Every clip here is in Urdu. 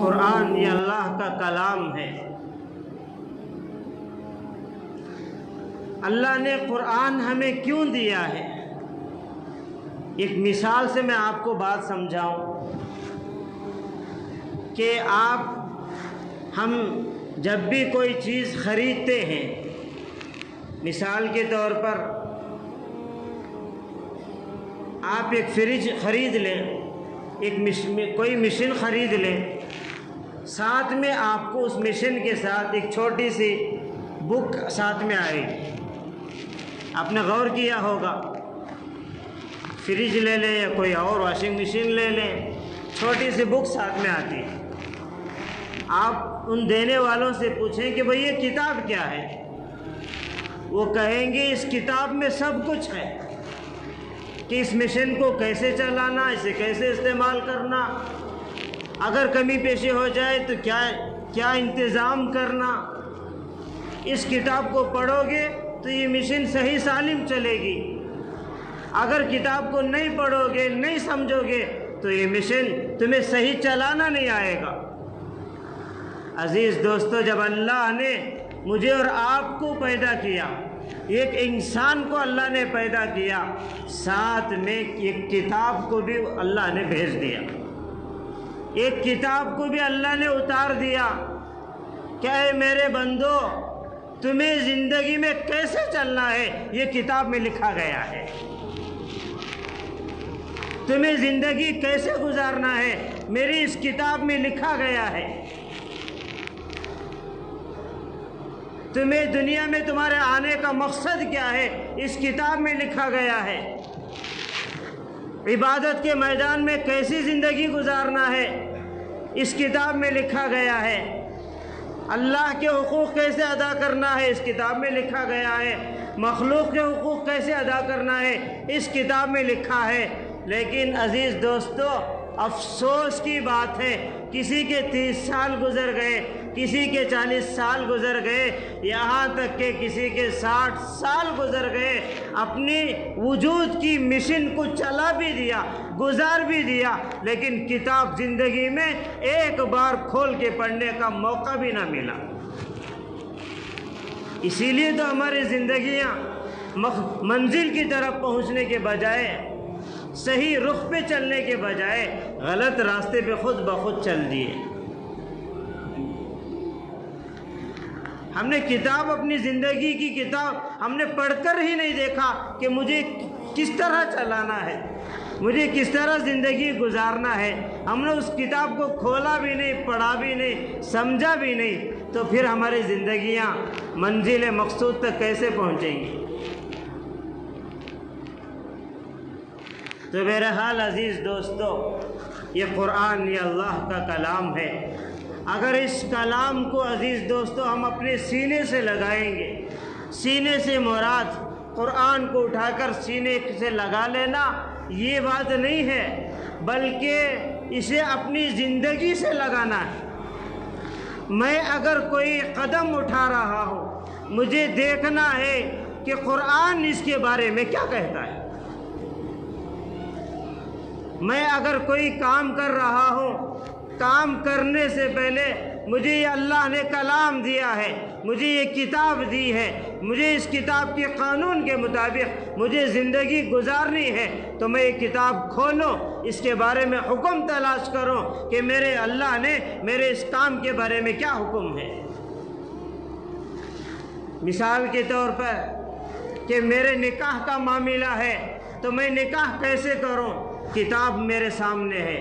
قرآن یہ اللہ کا کلام ہے۔ اللہ نے قرآن ہمیں کیوں دیا ہے؟ ایک مثال سے میں آپ کو بات سمجھاؤں کہ ہم جب بھی کوئی چیز خریدتے ہیں، مثال کے طور پر آپ ایک فریج خرید لیں، کوئی مشین خرید لیں، ساتھ میں آپ کو اس مشین کے ساتھ ایک چھوٹی سی بک ساتھ میں آئے گی۔ آپ نے غور کیا ہوگا، فریج لے لیں یا کوئی اور واشنگ مشین لے لیں، چھوٹی سی بک ساتھ میں آتی ہے۔ آپ ان دینے والوں سے پوچھیں کہ بھئی یہ کتاب کیا ہے؟ وہ کہیں گے اس کتاب میں سب کچھ ہے کہ اس مشین کو کیسے چلانا، اسے کیسے استعمال کرنا، اگر کمی پیشی ہو جائے تو کیا انتظام کرنا۔ اس کتاب کو پڑھو گے تو یہ مشین صحیح سالم چلے گی، اگر کتاب کو نہیں پڑھو گے، نہیں سمجھو گے تو یہ مشین تمہیں صحیح چلانا نہیں آئے گا۔ عزیز دوستو، جب اللہ نے مجھے اور آپ کو پیدا کیا، ایک انسان کو اللہ نے پیدا کیا، ساتھ میں ایک کتاب کو بھی اللہ نے بھیج دیا، ایک کتاب کو بھی اللہ نے اتار دیا کہ اے میرے بندو، تمہیں زندگی میں کیسے چلنا ہے یہ کتاب میں لکھا گیا ہے، تمہیں زندگی کیسے گزارنا ہے میری اس کتاب میں لکھا گیا ہے، تمہیں دنیا میں تمہارے آنے کا مقصد کیا ہے اس کتاب میں لکھا گیا ہے، عبادت کے میدان میں کیسی زندگی گزارنا ہے اس کتاب میں لکھا گیا ہے، اللہ کے حقوق کیسے ادا کرنا ہے اس کتاب میں لکھا گیا ہے، مخلوق کے حقوق کیسے ادا کرنا ہے اس کتاب میں لکھا ہے۔ لیکن عزیز دوستو، افسوس کی بات ہے، کسی کے 30 سال گزر گئے، کسی کے 40 سال گزر گئے، یہاں تک کہ کسی کے 60 سال گزر گئے، اپنی وجود کی مشین کو چلا بھی دیا، گزار بھی دیا، لیکن کتاب زندگی میں ایک بار کھول کے پڑھنے کا موقع بھی نہ ملا۔ اسی لیے تو ہماری زندگیاں منزل کی طرف پہنچنے کے بجائے، صحیح رخ پہ چلنے کے بجائے غلط راستے پہ خود بخود چل دیے۔ ہم نے کتاب، اپنی زندگی کی کتاب ہم نے پڑھ کر ہی نہیں دیکھا کہ مجھے کس طرح چلانا ہے، مجھے کس طرح زندگی گزارنا ہے، ہم نے اس کتاب کو کھولا بھی نہیں، پڑھا بھی نہیں، سمجھا بھی نہیں، تو پھر ہماری زندگیاں منزل مقصود تک کیسے پہنچیں گی؟ تو بہرحال عزیز دوستو، یہ قرآن یہ اللہ کا کلام ہے۔ اگر اس کلام کو عزیز دوستو ہم اپنے سینے سے لگائیں گے، سینے سے مراد قرآن کو اٹھا کر سینے سے لگا لینا یہ بات نہیں ہے، بلکہ اسے اپنی زندگی سے لگانا ہے۔ میں اگر کوئی قدم اٹھا رہا ہوں، مجھے دیکھنا ہے کہ قرآن اس کے بارے میں کیا کہتا ہے۔ میں اگر کوئی کام کر رہا ہوں، کام کرنے سے پہلے مجھے یہ اللہ نے کلام دیا ہے، مجھے یہ کتاب دی ہے، مجھے اس کتاب کے قانون کے مطابق مجھے زندگی گزارنی ہے، تو میں یہ کتاب کھولوں، اس کے بارے میں حکم تلاش کروں کہ میرے اللہ نے میرے اس کام کے بارے میں کیا حکم ہے۔ مثال کے طور پر کہ میرے نکاح کا معاملہ ہے تو میں نکاح کیسے کروں، کتاب میرے سامنے ہے۔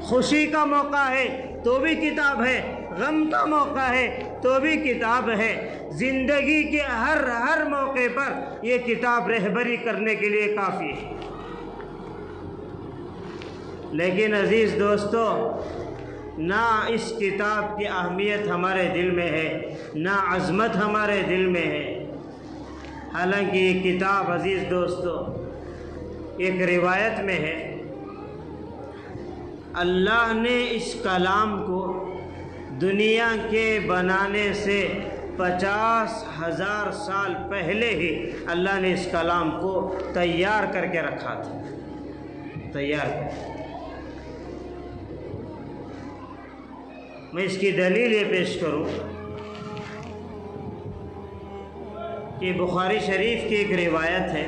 خوشی کا موقع ہے تو بھی کتاب ہے، غم کا موقع ہے تو بھی کتاب ہے، زندگی کے ہر موقع پر یہ کتاب رہبری کرنے کے لیے کافی ہے۔ لیکن عزیز دوستو، نہ اس کتاب کی اہمیت ہمارے دل میں ہے، نہ عظمت ہمارے دل میں ہے۔ حالانکہ یہ کتاب عزیز دوستو ایک روایت میں ہے، اللہ نے اس کلام کو دنیا کے بنانے سے 50,000 سال پہلے ہی اللہ نے اس کلام کو تیار کر کے رکھا تھا۔ تیار کریں۔ میں اس کی دلیل یہ پیش کروں کہ بخاری شریف کی ایک روایت ہے،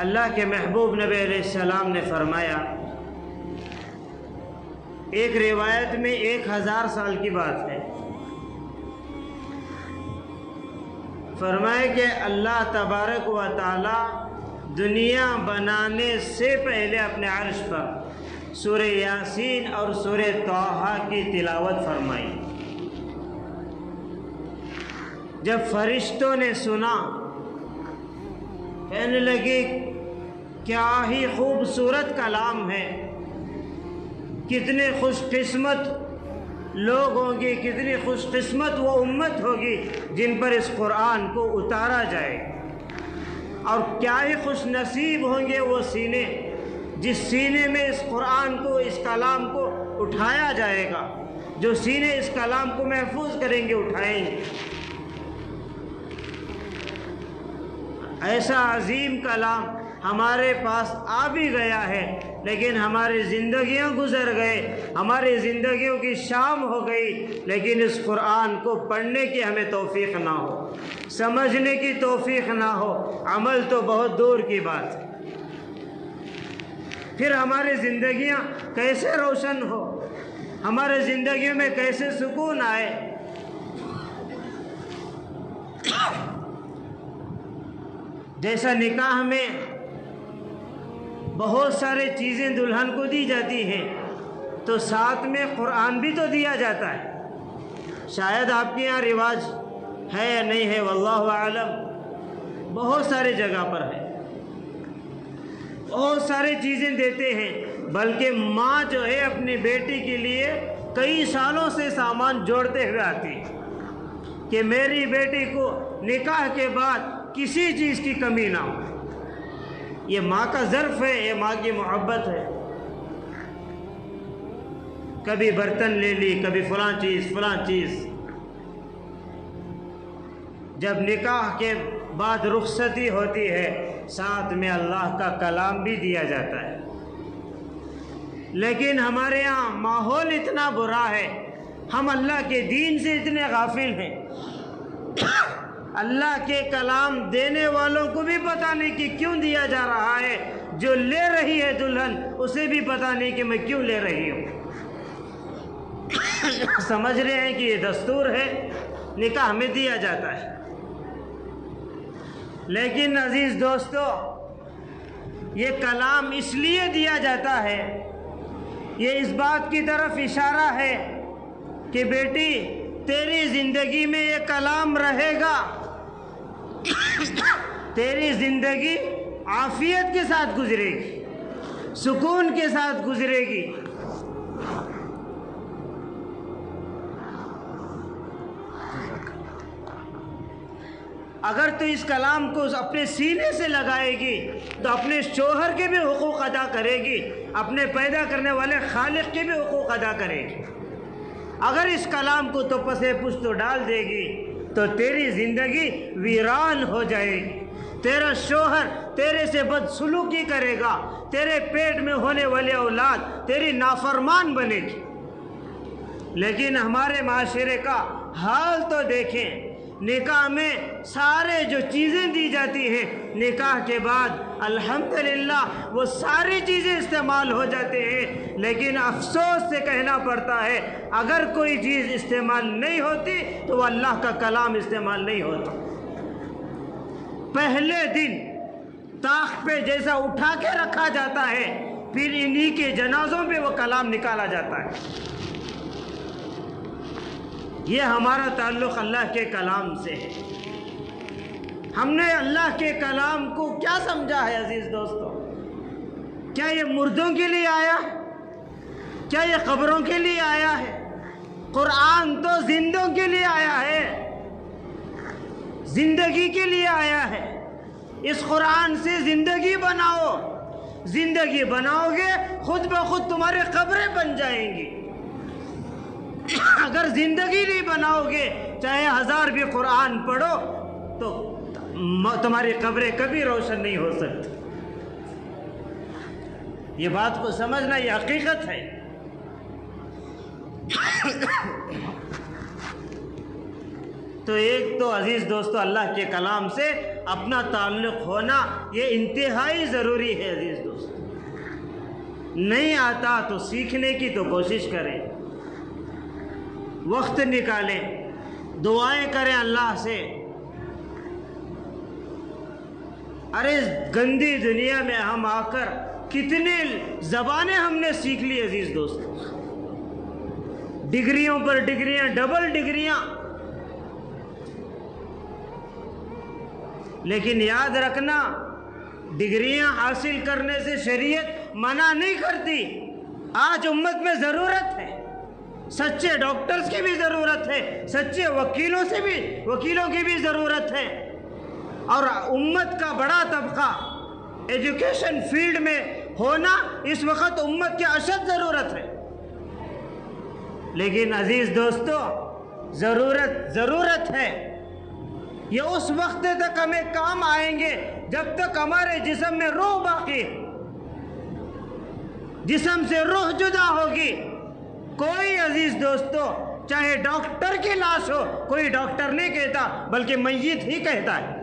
اللہ کے محبوب نبی علیہ السلام نے فرمایا، ایک روایت میں 1000 سال کی بات ہے، فرمائے کہ اللہ تبارک و تعالی دنیا بنانے سے پہلے اپنے عرش پر سورہ یاسین اور سورہ طٰہٰ کی تلاوت فرمائی۔ جب فرشتوں نے سنا، کہنے لگے کیا ہی خوبصورت کلام ہے، کتنے خوش قسمت لوگ ہوں گے، کتنی خوش قسمت وہ امت ہوگی جن پر اس قرآن کو اتارا جائے، اور کیا ہی خوش نصیب ہوں گے وہ سینے جس سینے میں اس قرآن کو، اس کلام کو اٹھایا جائے گا، جو سینے اس کلام کو محفوظ کریں گے، اٹھائیں گے۔ ایسا عظیم کلام ہمارے پاس آ بھی گیا ہے، لیکن ہماری زندگیاں گزر گئے، ہماری زندگیوں کی شام ہو گئی، لیکن اس قرآن کو پڑھنے کی ہمیں توفیق نہ ہو، سمجھنے کی توفیق نہ ہو، عمل تو بہت دور کی بات ہے۔ پھر ہماری زندگیاں کیسے روشن ہو، ہمارے زندگیوں میں کیسے سکون آئے۔ جیسا نکاح میں بہت سارے چیزیں دلہن کو دی جاتی ہیں، تو ساتھ میں قرآن بھی تو دیا جاتا ہے۔ شاید آپ کے یہاں رواج ہے یا نہیں ہے، واللہ اعلم، بہت سارے جگہ پر ہے، بہت ساری چیزیں دیتے ہیں، بلکہ ماں جو ہے اپنی بیٹی کے لیے کئی سالوں سے سامان جوڑتے ہوئے آتی ہے کہ میری بیٹی کو نکاح کے بعد کسی چیز کی کمی نہ ہو۔ یہ ماں کا ظرف ہے، یہ ماں کی محبت ہے۔ کبھی برتن لے لی، کبھی فلاں چیز۔ جب نکاح کے بعد رخصتی ہوتی ہے، ساتھ میں اللہ کا کلام بھی دیا جاتا ہے۔ لیکن ہمارے یہاں ماحول اتنا برا ہے، ہم اللہ کے دین سے اتنے غافل ہیں، اللہ کے کلام دینے والوں کو بھی پتہ نہیں کہ کیوں دیا جا رہا ہے، جو لے رہی ہے دلہن اسے بھی پتہ نہیں کہ میں کیوں لے رہی ہوں۔ سمجھ رہے ہیں کہ یہ دستور ہے، نکاح میں دیا جاتا ہے۔ لیکن عزیز دوستو، یہ کلام اس لیے دیا جاتا ہے، یہ اس بات کی طرف اشارہ ہے کہ بیٹی تیری زندگی میں یہ کلام رہے گا، تیری زندگی عافیت کے ساتھ گزرے گی، سکون کے ساتھ گزرے گی۔ اگر تو اس کلام کو اپنے سینے سے لگائے گی تو اپنے شوہر کے بھی حقوق ادا کرے گی، اپنے پیدا کرنے والے خالق کے بھی حقوق ادا کرے گی۔ اگر اس کلام کو تو پسے پشت ڈال دے گی تو تیری زندگی ویران ہو جائے گی، تیرا شوہر تیرے سے بدسلوکی کرے گا، تیرے پیٹ میں ہونے والے اولاد تیری نافرمان بنے گی۔ لیکن ہمارے معاشرے کا حال تو دیکھیں، نکاح میں سارے جو چیزیں دی جاتی ہیں، نکاح کے بعد الحمدللہ وہ ساری چیزیں استعمال ہو جاتے ہیں، لیکن افسوس سے کہنا پڑتا ہے اگر کوئی چیز استعمال نہیں ہوتی تو وہ اللہ کا کلام استعمال نہیں ہوتا۔ پہلے دن طاق پہ جیسا اٹھا کے رکھا جاتا ہے، پھر انہی کے جنازوں پہ وہ کلام نکالا جاتا ہے۔ یہ ہمارا تعلق اللہ کے کلام سے ہے۔ ہم نے اللہ کے کلام کو کیا سمجھا ہے عزیز دوستو؟ کیا یہ مردوں کے لیے آیا ہے؟ کیا یہ قبروں کے لیے آیا ہے؟ قرآن تو زندوں کے لیے آیا ہے، زندگی کے لیے آیا ہے۔ اس قرآن سے زندگی بناؤ، زندگی بناؤ گے خود بخود تمہاری قبریں بن جائیں گی۔ اگر زندگی نہیں بناؤ گے، چاہے 1000 بھی قرآن پڑھو تو تمہاری قبریں کبھی روشن نہیں ہو سکتی۔ یہ بات کو سمجھنا، یہ حقیقت ہے۔ تو ایک تو عزیز دوستو اللہ کے کلام سے اپنا تعلق ہونا یہ انتہائی ضروری ہے۔ عزیز دوستو نہیں آتا تو سیکھنے کی تو کوشش کریں، وقت نکالیں، دعائیں کریں اللہ سے۔ ارے گندی دنیا میں ہم آ کر کتنے زبانیں ہم نے سیکھ لی عزیز دوستو، ڈگریوں پر ڈگریاں، ڈبل ڈگریاں، لیکن یاد رکھنا ڈگریاں حاصل کرنے سے شریعت منع نہیں کرتی۔ آج امت میں ضرورت ہے، سچے ڈاکٹرز کی بھی ضرورت ہے، سچے وکیلوں کی بھی ضرورت ہے، اور امت کا بڑا طبقہ ایجوکیشن فیلڈ میں ہونا اس وقت امت کی اشد ضرورت ہے۔ لیکن عزیز دوستو ضرورت ہے، یہ اس وقت تک ہمیں کام آئیں گے جب تک ہمارے جسم میں روح باقی ہے۔ جسم سے روح جدا ہوگی، کوئی عزیز دوستو چاہے ڈاکٹر کی لاش ہو، کوئی ڈاکٹر نہیں کہتا بلکہ میت ہی کہتا ہے،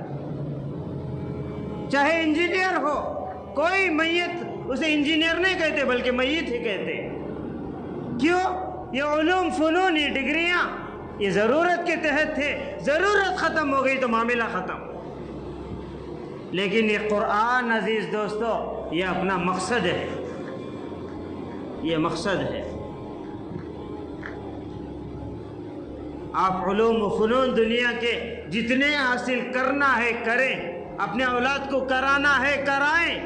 چاہے انجینئر ہو، کوئی میت اسے انجینئر نہیں کہتے بلکہ میت ہی کہتے۔ کیوں؟ یہ علوم فنون، یہ ڈگریاں یہ ضرورت کے تحت تھے، ضرورت ختم ہو گئی تو معاملہ ختم۔ لیکن یہ قرآن عزیز دوستو یہ اپنا مقصد ہے، یہ مقصد ہے۔ آپ علوم و فنون دنیا کے جتنے حاصل کرنا ہے کریں، اپنے اولاد کو کرانا ہے کرائیں،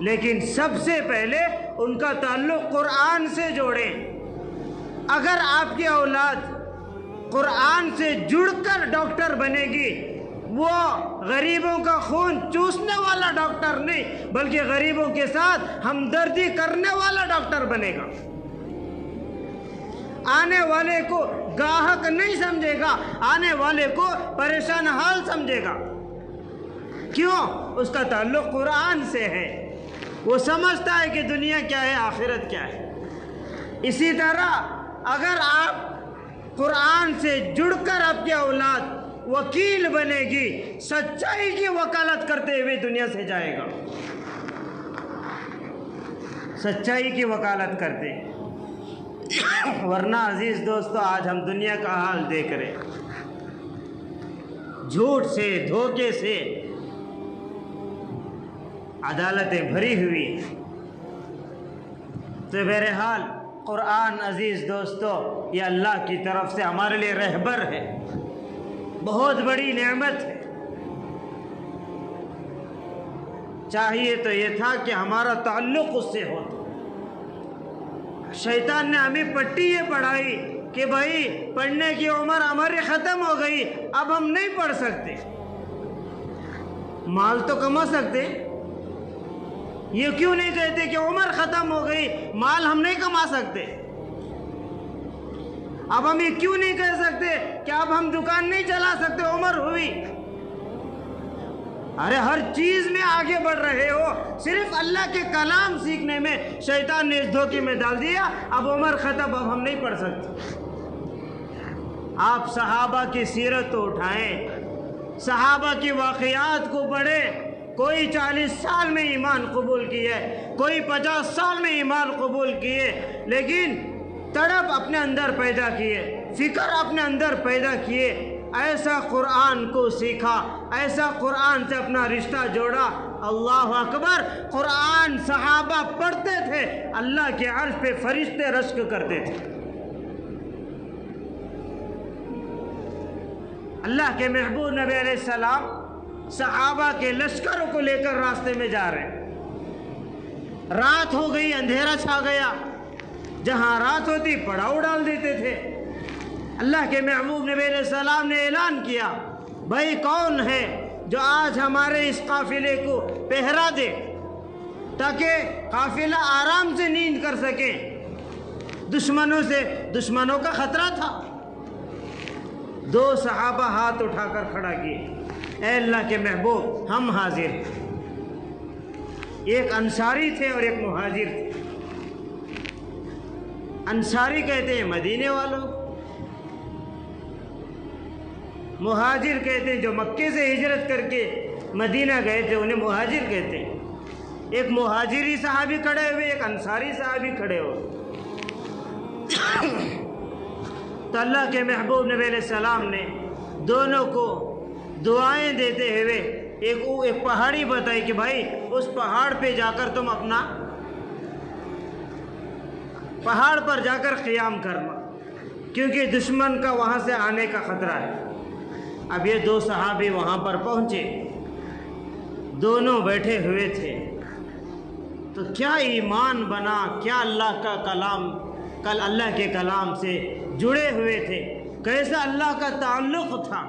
لیکن سب سے پہلے ان کا تعلق قرآن سے جوڑیں۔ اگر آپ کی اولاد قرآن سے جڑ کر ڈاکٹر بنے گی، وہ غریبوں کا خون چوسنے والا ڈاکٹر نہیں بلکہ غریبوں کے ساتھ ہمدردی کرنے والا ڈاکٹر بنے گا۔ آنے والے کو گاہک نہیں سمجھے گا، آنے والے کو پریشان حال سمجھے گا۔ کیوں؟ اس کا تعلق قرآن سے ہے، وہ سمجھتا ہے کہ دنیا کیا ہے، آخرت کیا ہے۔ اسی طرح اگر آپ قرآن سے جڑ کر آپ کی اولاد وکیل بنے گی، سچائی کی وکالت کرتے ہوئے دنیا سے جائے گا، سچائی کی وکالت کرتے۔ ورنہ عزیز دوستو آج ہم دنیا کا حال دیکھ رہے، جھوٹ سے، دھوکے سے عدالتیں بھری ہوئی۔ تو بہرحال قرآن عزیز دوستو یہ اللہ کی طرف سے ہمارے لیے رہبر ہے، بہت بڑی نعمت ہے۔ چاہیے تو یہ تھا کہ ہمارا تعلق اس سے ہوتا۔ شیطان نے ہمیں پٹی یہ پڑھائی کہ بھائی پڑھنے کی عمر ہماری ختم ہو گئی، اب ہم نہیں پڑھ سکتے۔ مال تو کما سکتے، یہ کیوں نہیں کہتے کہ عمر ختم ہو گئی، مال ہم نہیں کما سکتے؟ اب ہم یہ کیوں نہیں کہہ سکتے کہ اب ہم دکان نہیں چلا سکتے، عمر ہوئی؟ ارے ہر چیز میں آگے بڑھ رہے ہو، صرف اللہ کے کلام سیکھنے میں شیطان نے اس دھوکے میں ڈال دیا، اب عمر ختم، اب ہم نہیں پڑھ سکتے۔ آپ صحابہ کی سیرت تو اٹھائیں، صحابہ کی واقعات کو پڑھیں۔ کوئی 40 سال میں ایمان قبول کیے، کوئی 50 سال میں ایمان قبول کیے، لیکن تڑپ اپنے اندر پیدا کیے، فکر اپنے اندر پیدا کیے، ایسا قرآن کو سیکھا، ایسا قرآن سے اپنا رشتہ جوڑا۔ اللہ اکبر، قرآن صحابہ پڑھتے تھے، اللہ کے عرش پہ فرشتے رشک کرتے تھے۔ اللہ کے محبوب نبی علیہ السلام صحابہ کے لشکروں کو لے کر راستے میں جا رہے ہیں، رات ہو گئی، اندھیرا چھا گیا، جہاں رات ہوتی پڑاؤ ڈال دیتے تھے۔ اللہ کے محبوب نبی علیہ السلام نے اعلان کیا، بھائی کون ہے جو آج ہمارے اس قافلے کو پہرا دے تاکہ قافلہ آرام سے نیند کر سکے؟ دشمنوں کا خطرہ تھا۔ 2 صحابہ ہاتھ اٹھا کر کھڑا کیے، اے اللہ کے محبوب ہم حاضر ہیں۔ ایک انصاری تھے اور ایک مہاجر تھے۔ انصاری کہتے ہیں مدینے والوں، مہاجر کہتے ہیں جو مکے سے ہجرت کر کے مدینہ گئے تھے انہیں مہاجر کہتے ہیں۔ ایک مہاجری صحابی کھڑے ہوئے، ایک انصاری صحابی کھڑے ہوئے۔ تو اللہ کے محبوب نبی علیہ السلام نے دونوں کو دعائیں دیتے ہوئے ایک پہاڑی بتائی کہ بھائی اس پہاڑ پہ جا کر تم اپنا پہاڑ پر جا کر قیام کرنا، کیونکہ دشمن کا وہاں سے آنے کا خطرہ ہے۔ اب یہ دو صحابی وہاں پر پہنچے، دونوں بیٹھے ہوئے تھے، تو کیا ایمان بنا، کیا اللہ کا کلام، کل اللہ کے کلام سے جڑے ہوئے تھے، کیسا اللہ کا تعلق تھا۔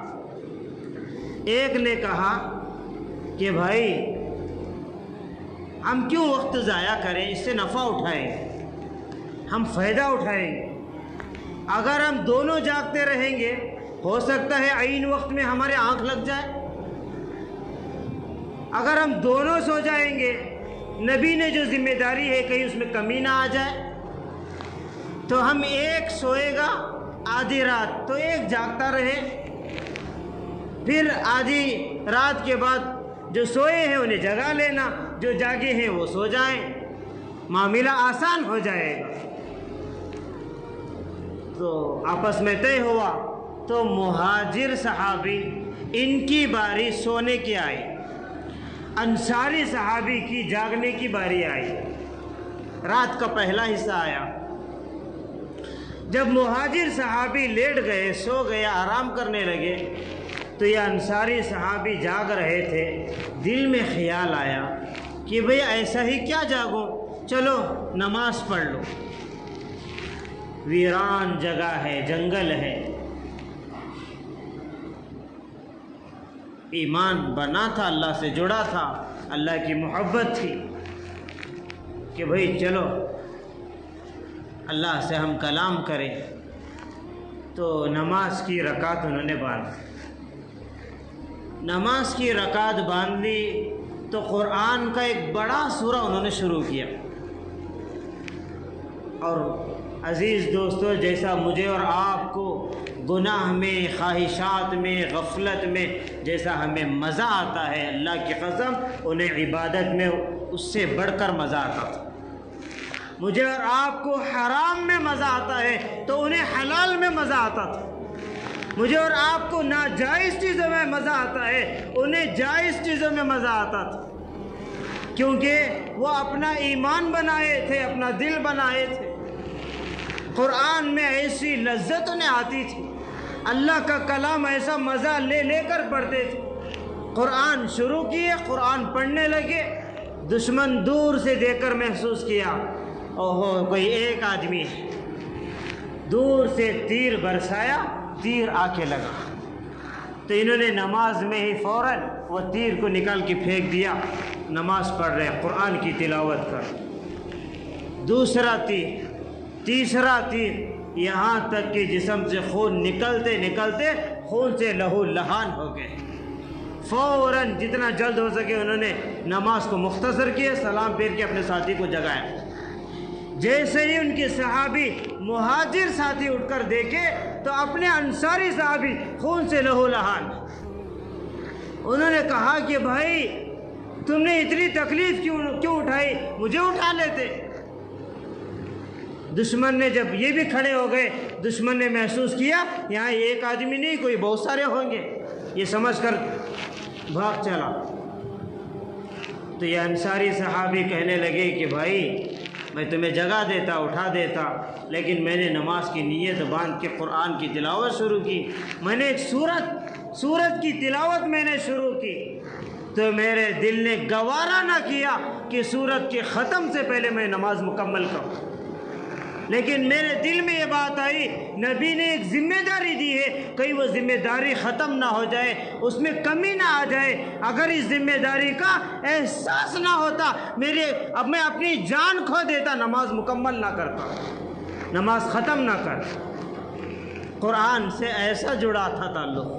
ایک نے کہا کہ بھائی ہم کیوں وقت ضائع کریں، اس سے نفع اٹھائیں گے، ہم فائدہ اٹھائیں گے۔ اگر ہم دونوں جاگتے رہیں گے ہو سکتا ہے عین وقت میں ہمارے آنکھ لگ جائے، اگر ہم دونوں سو جائیں گے نبی نے جو ذمہ داری ہے کہیں اس میں کمی نہ آ جائے، تو ہم ایک سوئے گا آدھی رات تو ایک جاگتا رہے، پھر آدھی رات کے بعد جو سوئے ہیں انہیں جگا لینا، جو جاگے ہیں وہ سو جائیں، معاملہ آسان ہو جائے گا۔ تو آپس میں طے ہوا، تو مہاجر صحابی ان کی باری سونے کی آئی، انصاری صحابی کی جاگنے کی باری آئی۔ رات کا پہلا حصہ آیا، جب مہاجر صحابی لیٹ گئے، سو گئے، آرام کرنے لگے، تو یہ انصاری صحابی جاگ رہے تھے۔ دل میں خیال آیا کہ بھئی ایسا ہی کیا جاگو، چلو نماز پڑھ لو، ویران جگہ ہے، جنگل ہے۔ ایمان بنا تھا، اللہ سے جڑا تھا، اللہ کی محبت تھی کہ بھئی چلو اللہ سے ہم کلام کریں۔ تو نماز کی رکعت انہوں نے باندھی، نماز کی رکعت باندھ لی تو قرآن کا ایک بڑا سورہ انہوں نے شروع کیا۔ اور عزیز دوستو، جیسا مجھے اور آپ کو گناہ میں، خواہشات میں، غفلت میں جیسا ہمیں مزہ آتا ہے، اللہ کی قسم انہیں عبادت میں اس سے بڑھ کر مزہ آتا تھا۔ مجھے اور آپ کو حرام میں مزہ آتا ہے تو انہیں حلال میں مزہ آتا تھا۔ مجھے اور آپ کو ناجائز چیزوں میں مزہ آتا ہے، انہیں جائز چیزوں میں مزہ آتا تھا، کیونکہ وہ اپنا ایمان بنائے تھے، اپنا دل بنائے تھے۔ قرآن میں ایسی لذت انہیں آتی تھی، اللہ کا کلام ایسا مزہ لے لے کر پڑھتے تھے۔ قرآن شروع کیے، قرآن پڑھنے لگے، دشمن دور سے دیکھ کر محسوس کیا اوہو کوئی ایک آدمی ہے، دور سے تیر برسایا، تیر آ کے لگا، تو انہوں نے نماز میں ہی فوراً وہ تیر کو نکال کے پھینک دیا، نماز پڑھ رہے ہیں، قرآن کی تلاوت کر۔ دوسرا تیر، تیسرا تیر، یہاں تک کہ جسم سے خون نکلتے نکلتے خون سے لہو لہان ہو گئے۔ فوراً جتنا جلد ہو سکے انہوں نے نماز کو مختصر کیا، سلام پھیر کے اپنے ساتھی کو جگایا۔ جیسے ہی ان کے صحابی مہاجر ساتھی اٹھ کر دیکھے تو اپنے انصاری صحابی خون سے لہو لہان، انہوں نے کہا کہ بھائی تم نے اتنی تکلیف کیوں اٹھائی، مجھے اٹھا لیتے۔ دشمن نے جب یہ بھی کھڑے ہو گئے، دشمن نے محسوس کیا یہاں ایک آدمی نہیں کوئی بہت سارے ہوں گے، یہ سمجھ کر بھاگ چلا۔ تو یہ انصاری صحابی کہنے لگے کہ بھائی میں تمہیں جگہ دیتا، اٹھا دیتا، لیکن میں نے نماز کی نیت باندھ کے قرآن کی تلاوت شروع کی، میں نے ایک سورت کی تلاوت میں نے شروع کی، تو میرے دل نے گوارا نہ کیا کہ سورت کے ختم سے پہلے میں نماز مکمل کروں، لیکن میرے دل میں یہ بات آئی نبی نے ایک ذمہ داری دی ہے، کہیں وہ ذمہ داری ختم نہ ہو جائے، اس میں کمی نہ آ جائے۔ اگر اس ذمہ داری کا احساس نہ ہوتا اب میں اپنی جان کھو دیتا، نماز مکمل نہ کرتا، نماز ختم نہ کرتا۔ قرآن سے ایسا جڑا تھا تعلق۔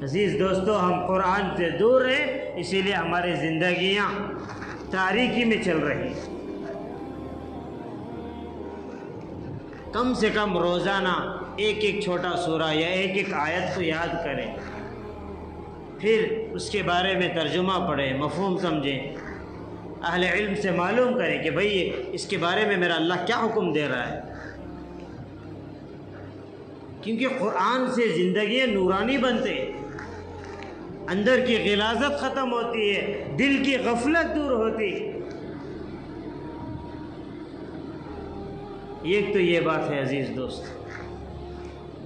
عزیز دوستو، ہم قرآن سے دور ہیں، اسی لیے ہماری زندگیاں تاریکی میں چل رہی ہیں۔ کم سے کم روزانہ ایک ایک چھوٹا سورہ یا ایک ایک آیت کو یاد کریں، پھر اس کے بارے میں ترجمہ پڑھیں، مفہوم سمجھیں، اہل علم سے معلوم کریں کہ بھئی اس کے بارے میں میرا اللہ کیا حکم دے رہا ہے، کیونکہ قرآن سے زندگیاں نورانی بنتے ہیں، اندر کی غلاظت ختم ہوتی ہے، دل کی غفلت دور ہوتی ہے۔ ایک تو یہ بات ہے عزیز دوست۔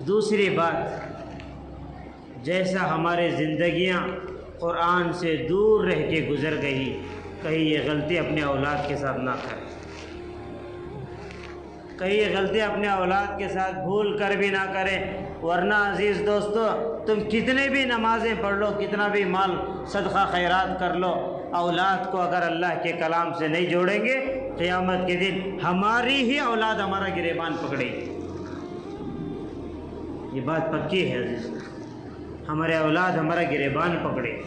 دوسری بات، جیسا ہمارے زندگیاں قرآن سے دور رہ کے گزر گئی، کہیں یہ غلطی اپنے اولاد کے ساتھ نہ کریں، کہیں یہ غلطی اپنے اولاد کے ساتھ بھول کر بھی نہ کریں، ورنہ عزیز دوستو تم کتنے بھی نمازیں پڑھ لو، کتنا بھی مال صدقہ خیرات کر لو، اولاد کو اگر اللہ کے کلام سے نہیں جوڑیں گے، قیامت کے دن ہماری ہی اولاد ہمارا گریبان پکڑے گی۔ یہ بات پکی ہے عزیز، ہمارے اولاد ہمارا گریبان پکڑے گی۔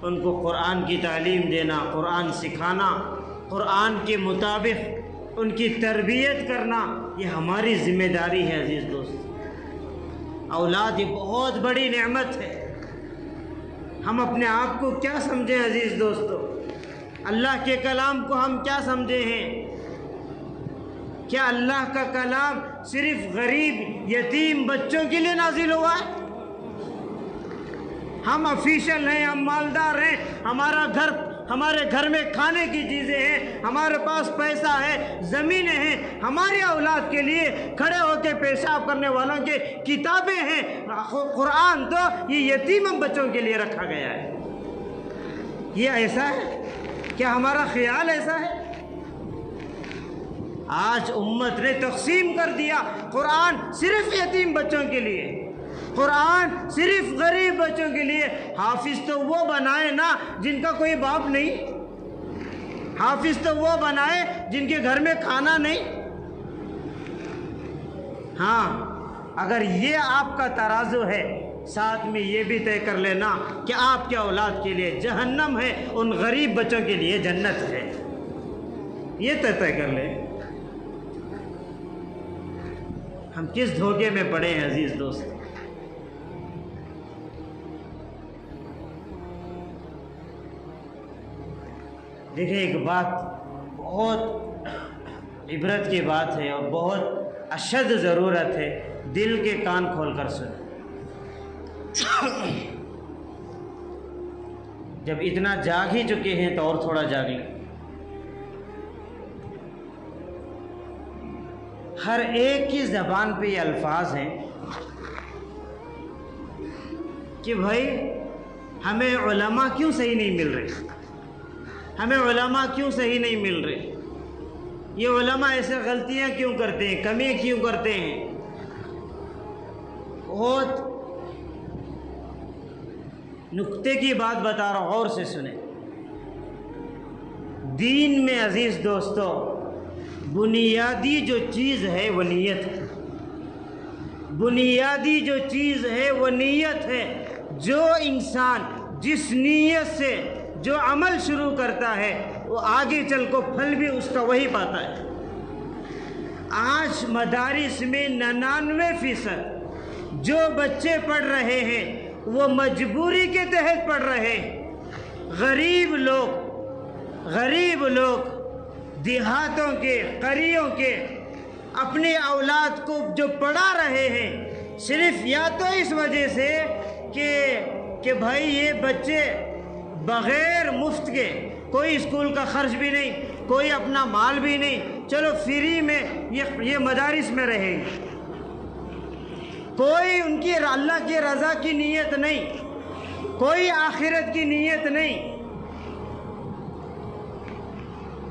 ان کو قرآن کی تعلیم دینا، قرآن سکھانا، قرآن کے مطابق ان کی تربیت کرنا، یہ ہماری ذمہ داری ہے عزیز دوست۔ اولاد یہ بہت بڑی نعمت ہے، ہم اپنے آپ کو کیا سمجھیں عزیز دوستو؟ اللہ کے کلام کو ہم کیا سمجھے ہیں؟ کیا اللہ کا کلام صرف غریب یتیم بچوں کے لیے نازل ہوا ہے؟ ہم آفیشل ہیں، ہم مالدار ہیں، ہمارے گھر میں کھانے کی چیزیں ہیں، ہمارے پاس پیسہ ہے، زمینیں ہیں، ہماری اولاد کے لیے کھڑے ہو کے پیشاب کرنے والوں کے کتابیں ہیں۔ قرآن تو یہ یتیم بچوں کے لیے رکھا گیا ہے۔ یہ ایسا ہے؟ کیا ہمارا خیال ایسا ہے؟ آج امت نے تقسیم کر دیا، قرآن صرف یتیم بچوں کے لیے، قرآن صرف غریب بچوں کے لیے۔ حافظ تو وہ بنائے نا جن کا کوئی باپ نہیں، حافظ تو وہ بنائے جن کے گھر میں کھانا نہیں۔ ہاں، اگر یہ آپ کا ترازو ہے، ساتھ میں یہ بھی طے کر لینا کہ آپ کے اولاد کے لیے جہنم ہے، ان غریب بچوں کے لیے جنت ہے، یہ طے کر لیں۔ ہم کس دھوکے میں پڑے ہیں عزیز دوست؟ دیکھیں، ایک بات بہت عبرت کی بات ہے اور بہت اشد ضرورت ہے، دل کے کان کھول کر سنیں۔ جب اتنا جاگ ہی چکے ہیں تو اور تھوڑا جاگ لیں۔ ہر ایک کی زبان پہ یہ الفاظ ہیں کہ بھائی ہمیں علماء کیوں صحیح نہیں مل رہے، ہمیں علماء کیوں صحیح نہیں مل رہے، یہ علماء ایسے غلطیاں کیوں کرتے ہیں، کمیاں کیوں کرتے ہیں۔ بہت نکتے کی بات بتا رہا ہوں، غور سے سنیں۔ دین میں عزیز دوستو بنیادی جو چیز ہے وہ نیت ہے، بنیادی جو چیز ہے وہ نیت ہے۔ جو انسان جس نیت سے جو عمل شروع کرتا ہے وہ آگے چل کو پھل بھی اس کا وہی پاتا ہے۔ آج مدارس میں 99% جو بچے پڑھ رہے ہیں وہ مجبوری کے تحت پڑھ رہے ہیں۔ غریب لوگ دیہاتوں کے، قریوں کے اپنی اولاد کو جو پڑھا رہے ہیں، صرف یا تو اس وجہ سے کہ بھائی یہ بچے بغیر مفت کے، کوئی اسکول کا خرچ بھی نہیں، کوئی اپنا مال بھی نہیں، چلو فری میں یہ مدارس میں رہیں گے، کوئی ان کی اللہ کی رضا کی نیت نہیں، کوئی آخرت کی نیت نہیں۔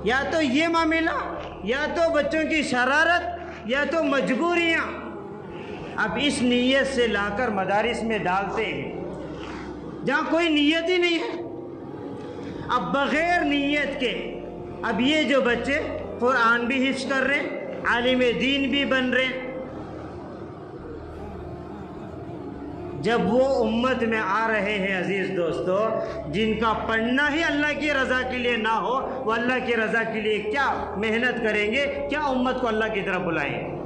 یا تو یہ معاملہ، یا تو بچوں کی شرارت، یا تو مجبوریاں۔ اب اس نیت سے لا کر مدارس میں ڈالتے ہیں جہاں کوئی نیت ہی نہیں ہے۔ اب بغیر نیت کے اب یہ جو بچے قرآن بھی حفظ کر رہے ہیں، عالم دین بھی بن رہے ہیں، جب وہ امت میں آ رہے ہیں عزیز دوستو جن کا پڑھنا ہی اللہ کی رضا کے لیے نہ ہو، وہ اللہ کی رضا کے لیے کیا محنت کریں گے، کیا امت کو اللہ کی طرف بلائیں گے؟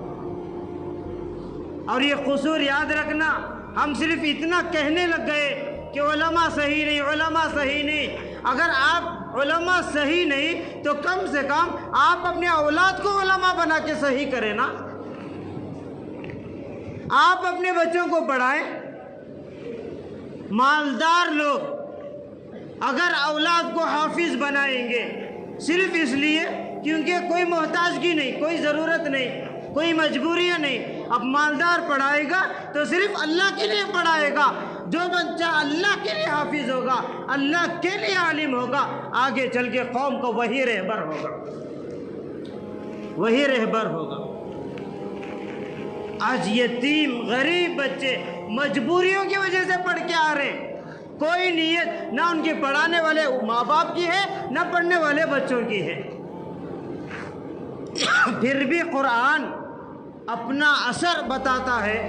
اور یہ قصور یاد رکھنا، ہم صرف اتنا کہنے لگ گئے کہ علماء صحیح نہیں، علماء صحیح نہیں۔ اگر آپ علماء صحیح نہیں تو کم سے کم آپ اپنے اولاد کو علماء بنا کے صحیح کریں نا۔ آپ اپنے بچوں کو پڑھائیں۔ مالدار لوگ اگر اولاد کو حافظ بنائیں گے صرف اس لیے کیونکہ کوئی محتاجگی نہیں، کوئی ضرورت نہیں، کوئی مجبوریاں نہیں، اب مالدار پڑھائے گا تو صرف اللہ کے لیے پڑھائے گا۔ جو بچہ اللہ کے لیے حافظ ہوگا، اللہ کے لیے عالم ہوگا، آگے چل کے قوم کو وہی رہبر ہوگا، وہی رہبر ہوگا۔ آج یتیم غریب بچے مجبوریوں کی وجہ سے پڑھ کے آ رہے ہیں، کوئی نیت نہ ان کے پڑھانے والے ماں باپ کی ہے نہ پڑھنے والے بچوں کی ہے۔ پھر بھی قرآن اپنا اثر بتاتا ہے،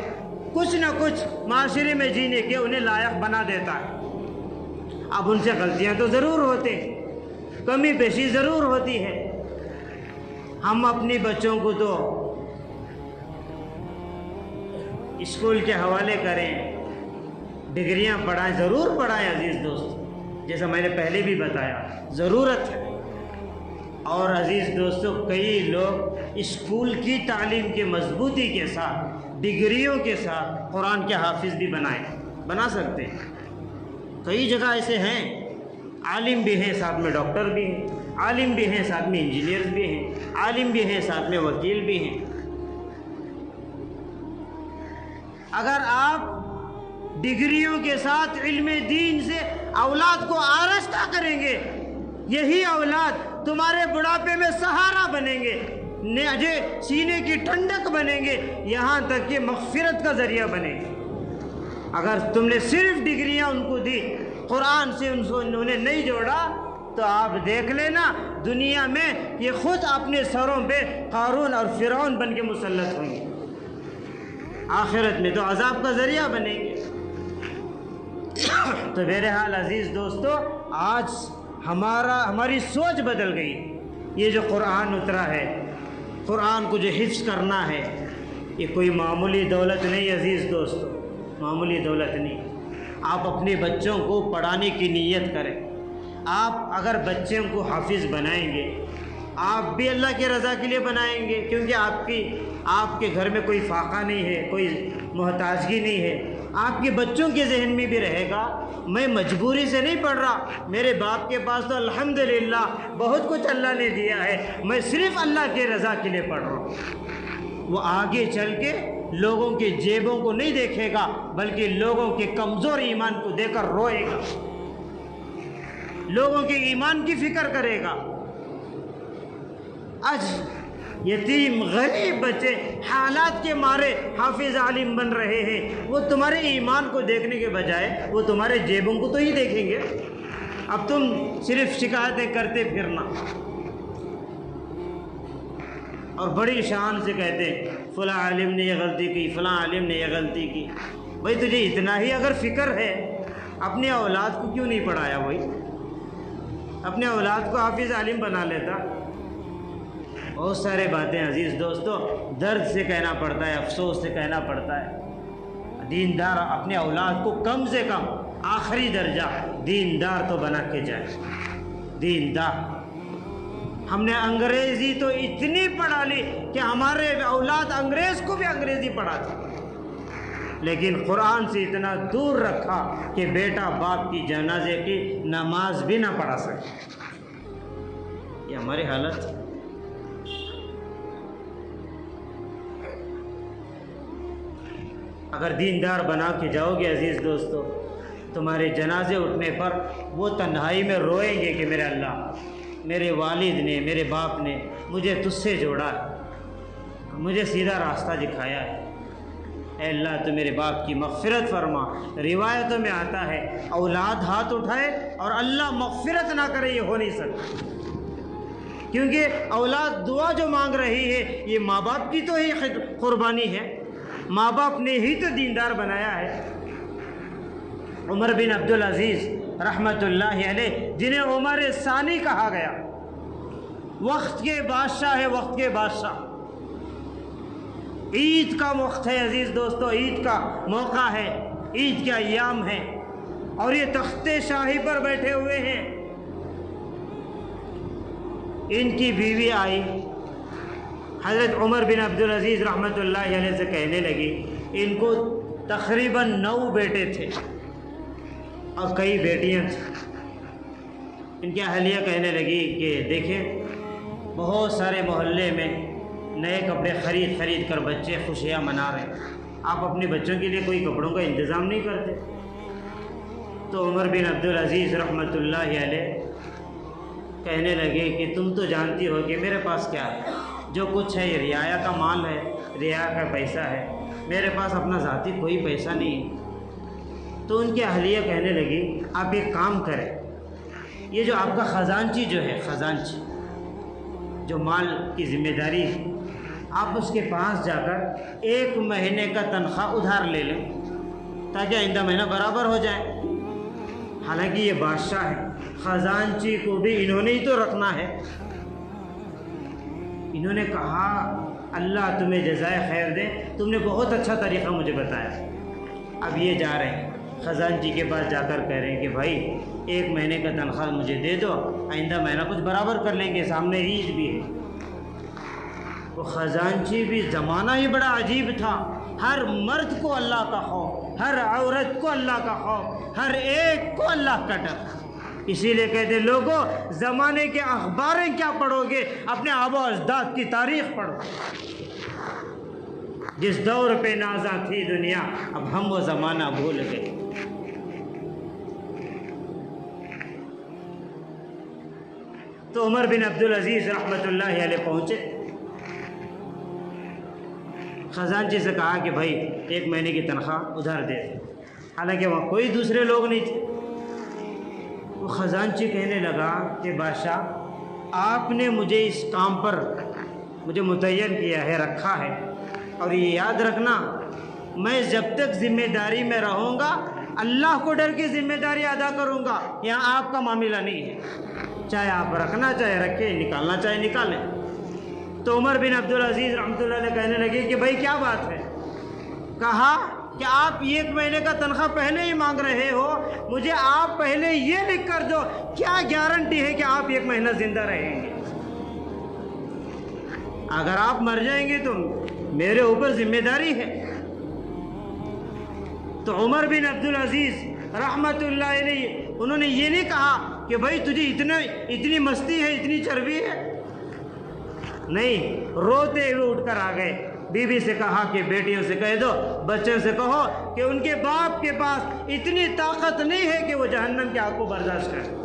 کچھ نہ کچھ معاشرے میں جینے کے انہیں لائق بنا دیتا ہے۔ اب ان سے غلطیاں تو ضرور ہوتے ہیں، کمی بیشی ضرور ہوتی ہے۔ ہم اپنی بچوں کو تو اسکول کے حوالے کریں، ڈگریاں پڑھائیں، ضرور پڑھائیں عزیز دوست، جیسا میں نے پہلے بھی بتایا ضرورت ہے۔ اور عزیز دوستو کئی لوگ اسکول کی تعلیم کے مضبوطی کے ساتھ، ڈگریوں کے ساتھ قرآن کے حافظ بھی بنا سکتے ہیں۔ کئی جگہ ایسے ہیں، عالم بھی ہیں ساتھ میں ڈاکٹر بھی ہیں، عالم بھی ہیں ساتھ میں انجینئرز بھی ہیں، عالم بھی ہیں ساتھ میں وکیل بھی ہیں۔ اگر آپ ڈگریوں کے ساتھ علم دین سے اولاد کو آراستہ کریں گے، یہی اولاد تمہارے بڑھاپے میں سہارا بنیں گے، سینے کی ٹھنڈک بنیں گے، یہاں تک کہ مغفرت کا ذریعہ بنیں گے۔ اگر تم نے صرف ڈگریاں ان کو دی، قرآن سے انہیں نہیں جوڑا، تو آپ دیکھ لینا دنیا میں یہ خود اپنے سروں پہ قارون اور فرعون بن کے مسلط ہوں گے، آخرت میں تو عذاب کا ذریعہ بنیں گے۔ تو بہرحال عزیز دوستو آج ہماری سوچ بدل گئی۔ یہ جو قرآن اترا ہے، قرآن کو جو حفظ کرنا ہے، یہ کوئی معمولی دولت نہیں عزیز دوستو، معمولی دولت نہیں۔ آپ اپنے بچوں کو پڑھانے کی نیت کریں۔ آپ اگر بچوں کو حافظ بنائیں گے، آپ بھی اللہ کی رضا کے لیے بنائیں گے، کیونکہ آپ کے گھر میں کوئی فاقہ نہیں ہے، کوئی محتاجگی نہیں ہے۔ آپ کے بچوں کے ذہن میں بھی رہے گا میں مجبوری سے نہیں پڑھ رہا، میرے باپ کے پاس تو الحمدللہ بہت کچھ اللہ نے دیا ہے، میں صرف اللہ کی رضا کے لیے پڑھ رہا ہوں۔ وہ آگے چل کے لوگوں کے جیبوں کو نہیں دیکھے گا، بلکہ لوگوں کے کمزور ایمان کو دیکھ کر روئے گا، لوگوں کے ایمان کی فکر کرے گا۔ آج یتیم غریب بچے حالات کے مارے حافظ عالم بن رہے ہیں، وہ تمہارے ایمان کو دیکھنے کے بجائے وہ تمہارے جیبوں کو تو ہی دیکھیں گے۔ اب تم صرف شکایتیں کرتے پھرنا اور بڑی شان سے کہتے فلاں عالم نے یہ غلطی کی، فلاں عالم نے یہ غلطی کی۔ بھائی تجھے اتنا ہی اگر فکر ہے، اپنے اولاد کو کیوں نہیں پڑھایا؟ بھائی اپنے اولاد کو حافظ عالم بنا لیتا۔ بہت سارے باتیں عزیز دوستو درد سے کہنا پڑتا ہے، افسوس سے کہنا پڑتا ہے۔ دیندار اپنے اولاد کو کم سے کم آخری درجہ دیندار تو بنا کے جائے، دیندار۔ ہم نے انگریزی تو اتنی پڑھا لی کہ ہمارے اولاد انگریز کو بھی انگریزی پڑھاتے، لیکن قرآن سے اتنا دور رکھا کہ بیٹا باپ کی جنازے کی نماز بھی نہ پڑھا سکے۔ یہ ہماری حالت۔ اگر دیندار بنا کے جاؤ گے عزیز دوستو، تمہارے جنازے اٹھنے پر وہ تنہائی میں روئیں گے کہ میرے اللہ، میرے والد نے، میرے باپ نے مجھے تجھ سے جوڑا ہے، مجھے سیدھا راستہ دکھایا ہے۔ اے اللہ تو میرے باپ کی مغفرت فرما۔ روایتوں میں آتا ہے اولاد ہاتھ اٹھائے اور اللہ مغفرت نہ کرے، یہ ہو نہیں سکتا، کیونکہ اولاد دعا جو مانگ رہی ہے یہ ماں باپ کی تو ہی قربانی ہے، ماں باپ نے ہی تو دیندار بنایا ہے۔ عمر بن عبدالعزیز رحمۃ اللہ علیہ، جنہیں عمر ثانی کہا گیا، وقت کے بادشاہ ہے، وقت کے بادشاہ۔ عید کا وقت ہے عزیز دوستو، عید کا موقع ہے، عید کے ایام ہیں، اور یہ تخت شاہی پر بیٹھے ہوئے ہیں۔ ان کی بیوی آئی، حضرت عمر بن عبدالعزیز رحمۃ اللہ علیہ سے کہنے لگی، ان کو تقریباً 9 بیٹے تھے اور کئی بیٹیاں تھیں۔ ان کی اہلیہ کہنے لگی کہ دیکھیں، بہت سارے محلے میں نئے کپڑے خرید کر بچے خوشیاں منا رہے ہیں، آپ اپنے بچوں کے لیے کوئی کپڑوں کا انتظام نہیں کرتے۔ تو عمر بن عبدالعزیز رحمۃ اللہ علیہ کہنے لگے کہ تم تو جانتی ہو کہ میرے پاس کیا ہے، جو کچھ ہے یہ رعایا کا مال ہے، رعایا کا پیسہ ہے، میرے پاس اپنا ذاتی کوئی پیسہ نہیں ہے۔ تو ان کی اہلیہ کہنے لگی، آپ ایک کام کریں، یہ جو آپ کا خزانچی جو ہے، خزانچی جو مال کی ذمہ داری ہے، آپ اس کے پاس جا کر 1 مہینے کا تنخواہ ادھار لے لیں تاکہ آئندہ مہینہ برابر ہو جائے۔ حالانکہ یہ بادشاہ ہے، خزانچی کو بھی انہوں نے ہی تو رکھنا ہے۔ انہوں نے کہا، اللہ تمہیں جزائے خیر دے، تم نے بہت اچھا طریقہ مجھے بتایا۔ اب یہ جا رہے ہیں خزانچی کے پاس، جا کر کہہ رہے ہیں کہ بھائی 1 مہینے کا تنخواہ مجھے دے دو، آئندہ مہینہ کچھ برابر کر لیں گے، سامنے عید بھی ہے۔ وہ خزانچی بھی زمانہ ہی بڑا عجیب تھا، ہر مرد کو اللہ کا خوف، ہر عورت کو اللہ کا خوف، ہر ایک کو اللہ کا ڈر۔ اسی لیے کہتے لوگوں، زمانے کے اخباریں کیا پڑھو گے، اپنے آبا و اجداد کی تاریخ پڑھو۔ جس دور پہ نازاں تھی دنیا، اب ہم وہ زمانہ بھول گئے۔ تو عمر بن عبدالعزیز رحمۃ اللہ علیہ پہنچے، خزانچی سے کہا کہ بھائی 1 مہینے کی تنخواہ ادھار دے دیں۔ حالانکہ وہاں کوئی دوسرے لوگ نہیں تھے۔ وہ خزانچی کہنے لگا کہ بادشاہ، آپ نے مجھے اس کام پر مجھے متعین کیا ہے، رکھا ہے، اور یہ یاد رکھنا، میں جب تک ذمہ داری میں رہوں گا اللہ کو ڈر کے ذمہ داری ادا کروں گا، یہاں آپ کا معاملہ نہیں ہے، چاہے آپ رکھنا چاہے رکھیں، نکالنا چاہے نکالیں۔ تو عمر بن عبدالعزیز رحمۃ اللہ علیہ کہنے لگے کہ بھائی کیا بات ہے؟ کہا کہ آپ 1 مہینے کا تنخواہ پہلے ہی مانگ رہے ہو، مجھے آپ پہلے یہ لکھ کر دو، کیا گارنٹی ہے کہ آپ 1 مہینہ زندہ رہیں گے؟ اگر آپ مر جائیں گے تو میرے اوپر ذمہ داری ہے۔ تو عمر بن عبدالعزیز رحمۃ اللہ علیہ انہوں نے یہ نہیں کہا کہ بھائی تجھے اتنی مستی ہے، اتنی چربی ہے، نہیں، روتے ہوئے اٹھ کر آ گئے، بیوی سے کہا کہ بیٹیوں سے کہہ دو، بچوں سے کہو کہ ان کے باپ کے پاس اتنی طاقت نہیں ہے کہ وہ جہنم کی آگ کو برداشت کرے۔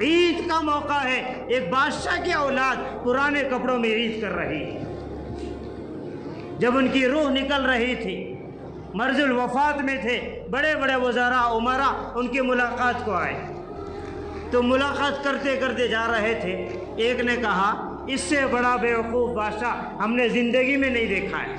عید کا موقع ہے، ایک بادشاہ کی اولاد پرانے کپڑوں میں عید کر رہی ہے۔ جب ان کی روح نکل رہی تھی، مرض الوفات میں تھے، بڑے بڑے وزراء امراء ان کی ملاقات کو آئے، تو ملاقات کرتے کرتے جا رہے تھے، ایک نے کہا اس سے بڑا بیوقوف بادشاہ ہم نے زندگی میں نہیں دیکھا ہے۔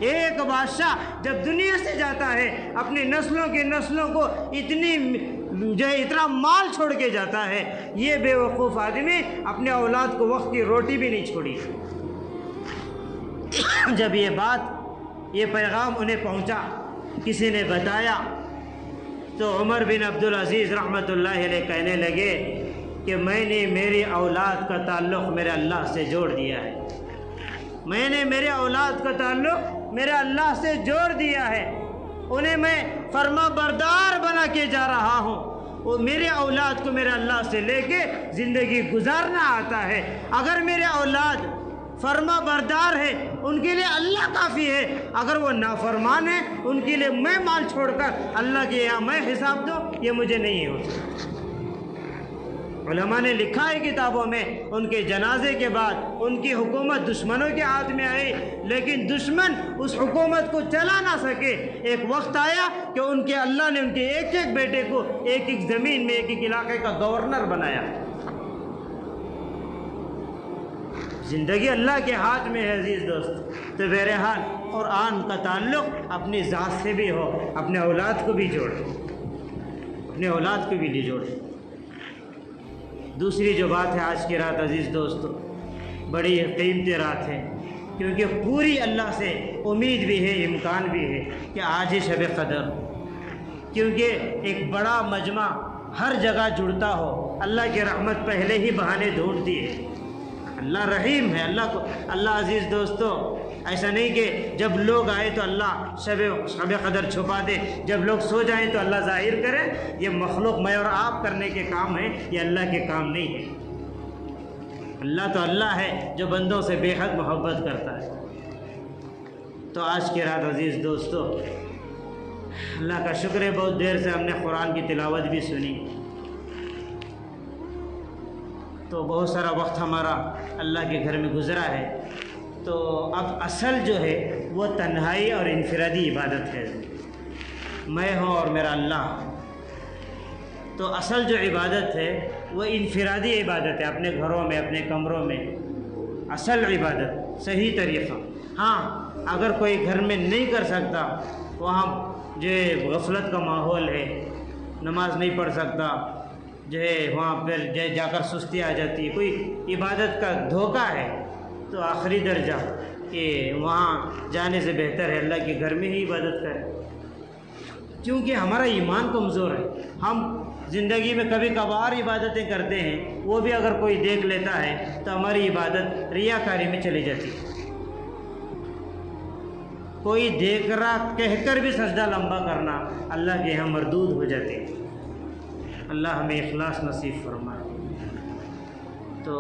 ایک بادشاہ جب دنیا سے جاتا ہے اپنی نسلوں کی نسلوں کو اتنا مال چھوڑ کے جاتا ہے، یہ بیوقوف آدمی اپنے اولاد کو وقت کی روٹی بھی نہیں چھوڑی۔ جب یہ پیغام انہیں پہنچا، کسی نے بتایا، تو عمر بن عبدالعزیز رحمۃ اللہ علیہ کہنے لگے کہ میں نے میری اولاد کا تعلق میرے اللہ سے جوڑ دیا ہے، میں نے میرے اولاد کا تعلق میرے اللہ سے جوڑ دیا ہے، انہیں میں فرما بردار بنا کے جا رہا ہوں، وہ میرے اولاد کو میرے اللہ سے لے کے زندگی گزارنا آتا ہے۔ اگر میرے اولاد فرما بردار ہے ان کے لیے اللہ کافی ہے، اگر وہ نافرمان ہے ان کے لیے میں مال چھوڑ کر اللہ کے یہاں میں حساب دوں، یہ مجھے نہیں ہوتا۔ علماء نے لکھا ہے کتابوں میں، ان کے جنازے کے بعد ان کی حکومت دشمنوں کے ہاتھ میں آئی، لیکن دشمن اس حکومت کو چلا نہ سکے۔ ایک وقت آیا کہ ان کے اللہ نے ان کے ایک ایک بیٹے کو ایک ایک زمین میں ایک ایک علاقے کا گورنر بنایا۔ زندگی اللہ کے ہاتھ میں ہے عزیز دوست۔ تو بہرحال قرآن کا تعلق اپنی ذات سے بھی ہو، اپنے اولاد کو بھی جوڑے، اپنے اولاد کو بھی لے جوڑے۔ دوسری جو بات ہے آج کی رات عزیز دوستو، بڑی قیمتی رات ہے، کیونکہ پوری اللہ سے امید بھی ہے، امکان بھی ہے کہ آج ہی شب قدر، کیونکہ ایک بڑا مجمع ہر جگہ جڑتا ہو، اللہ کی رحمت پہلے ہی بہانے ڈھونڈتی ہے۔ اللہ رحیم ہے، اللہ عزیز دوستو ایسا نہیں کہ جب لوگ آئے تو اللہ شب قدر چھپا دے، جب لوگ سو جائیں تو اللہ ظاہر کرے۔ یہ مخلوق میں اور آپ کرنے کے کام ہیں، یہ اللہ کے کام نہیں ہے۔ اللہ تو اللہ ہے جو بندوں سے بے حد محبت کرتا ہے۔ تو آج کی رات عزیز دوستو اللہ کا شکر ہے، بہت دیر سے ہم نے قرآن کی تلاوت بھی سنی، تو بہت سارا وقت ہمارا اللہ کے گھر میں گزرا ہے۔ تو اب اصل جو ہے وہ تنہائی اور انفرادی عبادت ہے، میں ہوں اور میرا اللہ۔ تو اصل جو عبادت ہے وہ انفرادی عبادت ہے، اپنے گھروں میں، اپنے کمروں میں، اصل عبادت صحیح طریقہ۔ ہاں اگر کوئی گھر میں نہیں کر سکتا، وہاں جو غفلت کا ماحول ہے، نماز نہیں پڑھ سکتا، جو ہے وہاں پھر جا کر سستی آ جاتی ہے، کوئی عبادت کا دھوکہ ہے، تو آخری درجہ کہ وہاں جانے سے بہتر ہے اللہ کے گھر میں ہی عبادت کریں، کیونکہ ہمارا ایمان کمزور ہے۔ ہم زندگی میں کبھی کبھار عبادتیں کرتے ہیں، وہ بھی اگر کوئی دیکھ لیتا ہے تو ہماری عبادت ریاکاری میں چلی جاتی ہے۔ کوئی دیکھ رہا کہہ کر بھی سجدہ لمبا کرنا اللہ کے یہاں مردود ہو جاتے ہیں۔ اللہ ہمیں اخلاص نصیب فرمائے۔ تو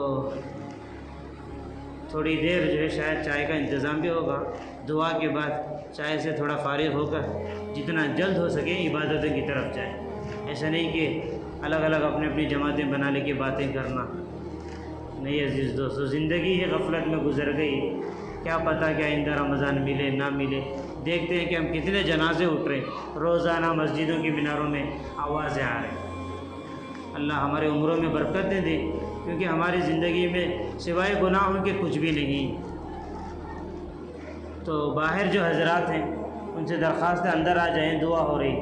تھوڑی دیر جو ہے شاید چائے کا انتظام بھی ہوگا، دعا کے بعد چائے سے تھوڑا فارغ ہو کر جتنا جلد ہو سکے عبادتوں کی طرف جائیں۔ ایسا نہیں کہ الگ الگ اپنی اپنی جماعتیں بنانے کی باتیں کرنا نہیں عزیز دوستو، زندگی ہے غفلت میں گزر گئی، کیا پتہ کہ آئندہ رمضان ملے نہ ملے۔ دیکھتے ہیں کہ ہم کتنے جنازے اٹھ رہے، روزانہ مسجدوں کی میناروں میں آوازیں آ رہی۔ اللہ ہمارے عمروں میں برکتیں دے، کیونکہ ہماری زندگی میں سوائے گناہوں کے کچھ بھی نہیں۔ تو باہر جو حضرات ہیں ان سے درخواست ہے اندر آ جائیں، دعا ہو رہی۔